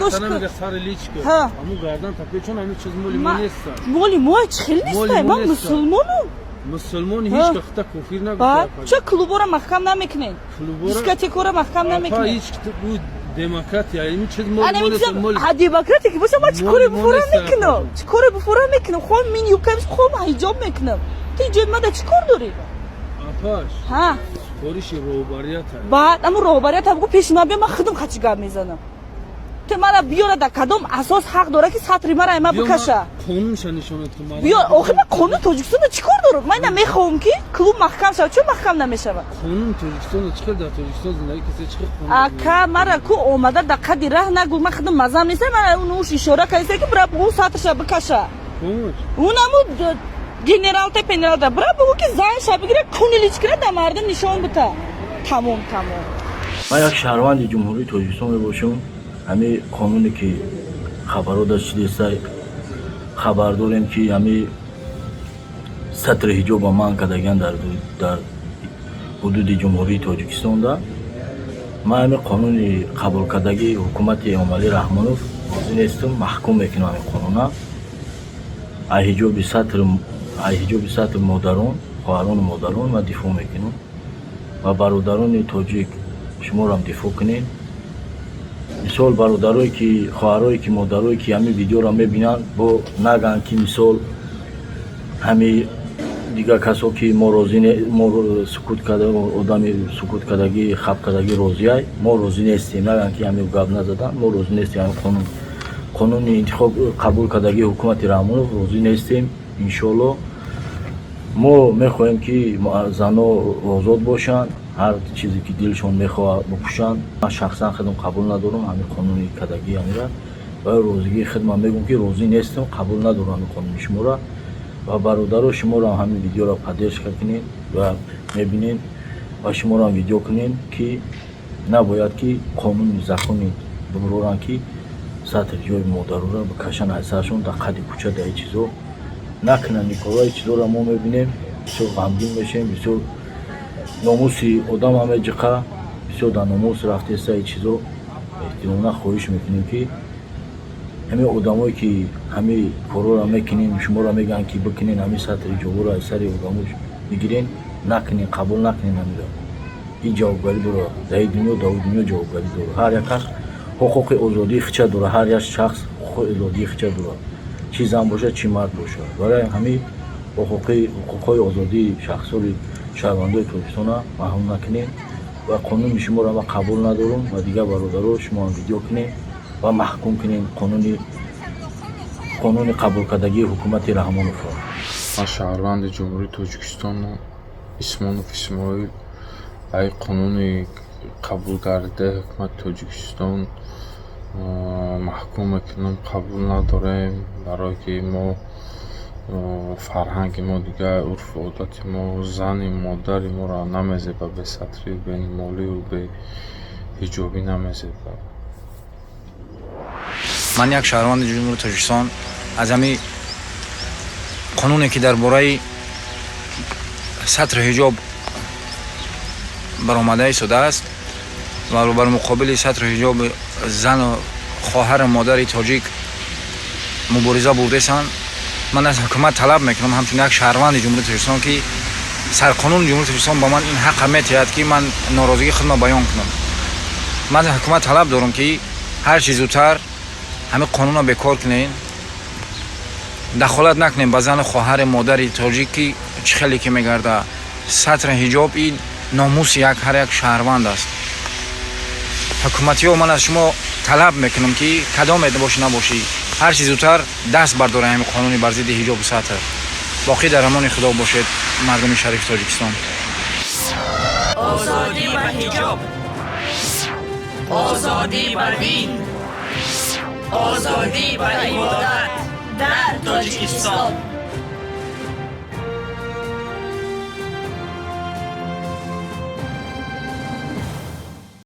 تراش نمیگه سر لیچ که ها. همون گردن تپه چون همین چیز مولی ما نیست مولی ما چخیل نیست من مسلمانم مسلمان هیچ کخته کفیر نگفته بعد چه کلوبا را محکم نمیکنین دیسکاتیکا را محکم نمیکنین هیچ بود دموکراتی این چیز مولی ها دموکراتی که باشه ما چیکار بفورا میکنم چیکار بفورا میکنم خود من یوکمش خود حجاب میکنم تو جیب من چیکار داری آپاش ها خورش روباریت بعد اما روباریت هم پیش ما بیا من خودم خچی گام میزنم تو مرا بیاره در کدام اساس حق داره که سطری مرا ایما بکشه قانونش نشونه تو مرا بیا آخه من قانون تاجیکستان چیکار دارم من نمیخوام که کلوب محکم شود چون محکم نمیشه قانون تاجیکستان چیکار در تاجیکستان زندگی کسی چیکار قانون اکا مرا کو اومده در قدی راه نگو من خودم مزه نیست من اونوش اشاره کردم که برا بو سطرش بکشه اونمو گنرال تا پنرال تا برا بگو که زن شب بگیره کونیلیچ کنه در مردم نشان بده تمام من یک شهروند جمهوری تاجیکستان باشم همه قانونی که خبرات از چیزی خبر داریم که همه سطر حجاب من کردگان در حدود جمهوری تاجیکستان دا من همه قانون قبول کردگی حکومت عملی رحمانوف این استم محکوم میکنم این قانونا حجاب سطر مادران خواهران مادران من دفاع میکنم و برادران تاجیک شما هم دفاع کنین مثال برادرایی که خواهرایی که مادرایی که همین ویدیو را میبینن با نگن که مثال همین دیگه کسا که ما راضی ما سکوت کرده آدم سکوت کردگی خب کردگی راضیه ما راضی نیستیم نگن که همین گپ نزدن ما راضی نیستیم همین قانون انتخاب قبول کردگی حکومت رحمانوف راضی نیستیم انشالله ما میخواهیم که زنها آزاد باشن هر چیزی که دلشون میخواد بپوشن من شخصا خودم قبول ندارم همین قانون کدگی همیرا و روزگی خدمت میگم که روزی نیستم قبول ندارم همین قانون شما را و برادران شما را همین ویدیو را پاداش کنین و میبینین و شما را ویدیو کنین که نباید که قانون زخمی بمرورن که سطر جای مادر را بکشن اثرشون در قد کوچه در چیزو نکنن نیکوهای چیزو را ما میبینیم بسیار غمگین میشیم بسیار ناموسی آدم همه جقه بسیار در ناموس رفته سه چیزو احتمالا خواهش میکنیم که همه آدمایی که همه کارو را میکنین شما را میگن که بکنین همه سطر جواب را سر آدموش بگیرین نکنین قبول نکنین همیرا این جوابگاری داره در دنیا دنیا جوابگاری داره هر یک کس حقوق آزادی خچه داره هر یک شخص حقوق آزادی خچه داره چی زن باشه چی مرد باشه برای همه حقوق آزادی شخصی شهروندای تاجیکستان محروم نکنین و قانون شما را قبول ندارم و دیگه برادران شما ویدیو کنین و محکوم کنین قانون قبول کردگی حکومت رحمانوف. من شهروند جمهوری تاجیکستان اسمانوف اسماعیل ای قانون قبول کرده حکومت تاجیکستان محکوم میکنم قبول نداریم برای که ما فرهنگ ما دیگه عرف عادت ما زن مادر ما را نمیزه به سطری به مالی و به حجابی نمیزه. من یک شهروند جمهوری تاجیکستان از همین قانونی که درباره سطر حجاب برآمده شده است و بر مقابل سطر حجاب زن و خواهر مادر تاجیک مبارزه برده‌اند. من از حکومت طلب میکنم همچون یک شهروند جمهوری تاجیکستان که سرقانون جمهوری تاجیکستان با من این حق میتهد که من ناراضگی خودم بیان کنم. من از حکومت طلب دارم که هر چیز زودتر همه قانون را بکار کنین دخالت نکنین به زن خواهر مادر تاجیکی چه خیلی که میگرده سطر حجاب این ناموس هر یک شهروند است. حکومتی ها من از شما طلب میکنم که کدام باشی نباشی هر چیز زودتر دست برداره همین قانونی بر ضد حجاب و سطر. باقی در امان خدا باشید مردم شریف تاجیکستان. آزادی بر حجاب، آزادی بر دین، آزادی بر عبادت در تاجیکستان.